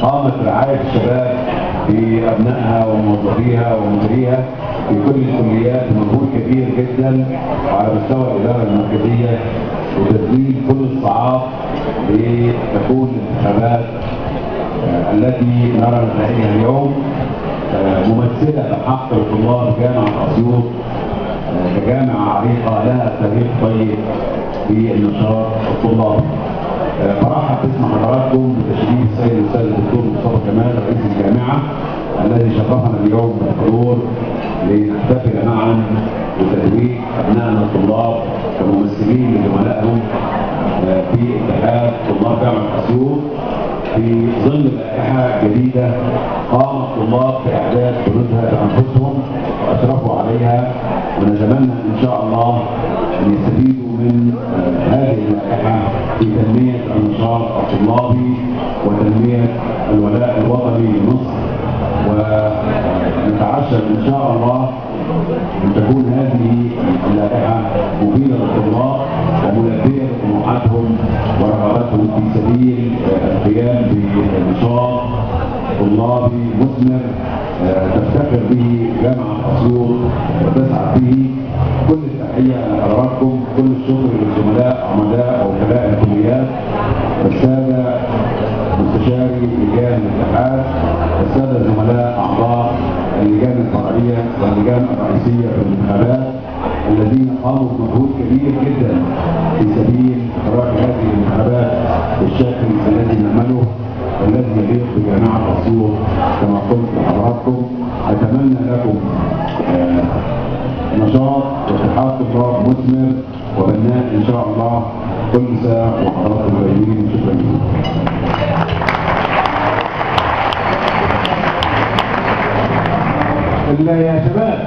قامت رعاية الشباب في أبنائها وموظفيها ومديريها في كل الكليات بمجهود كبير جدا وعلى مستوى الإدارة المركزية وتسجيل كل الصعاب لتكون الانتخابات التي نرى نتائجها اليوم ممثلة بحق لطلاب جامعة أسيوط كجامعة عريقة لها تاريخ طيب في النشاط الطلابي. برحب باسم حضراتكم بتشريف السيد الاستاذ الدكتور مصطفى كمال رئيس الجامعه الذي شرفنا اليوم بالحضور لنحتفل معا بتتويج ابنائنا الطلاب كممثلين لزملائهم في اتحاد طلاب جامعه اسيوط في ظل لائحه جديده قام الطلاب باعداد بنودها بانفسهم واشرفوا عليها، ونتمنى ان شاء الله ان يستفيدوا من هذه اللائحه في تنميه النشاط الطلابي وتنميه الولاء الوطني لمصر، ونتعشم ان شاء الله ان تكون هذه اللائحه مفيده للطلاب وملبيه لطموحاتهم ورغباتهم في سبيل القيام بنشاط طلابي مثمر تفتخر به جامعه اسيوط وتسعى به. كل التحيه لحضراتكم، كل الشكر للزملاء عمداء ووكلاء الكليات، الساده مستشاري لجان الاتحاد، الساده الزملاء اعضاء اللجان الفرعيه واللجان الرئيسيه في الانتخابات الذين قاموا بمجهود كبير جدا في سبيل اخراج هذه الانتخابات بالشكل الذي نعمله والذي يليق بجامعه اسيوط. كما قلت لحضراتكم اتمنى لكم نشاط واتحاد طلاب مثمر وبناء ان شاء الله. كل سنه وحضراتكم طيبين. شكرا لكم. يا شباب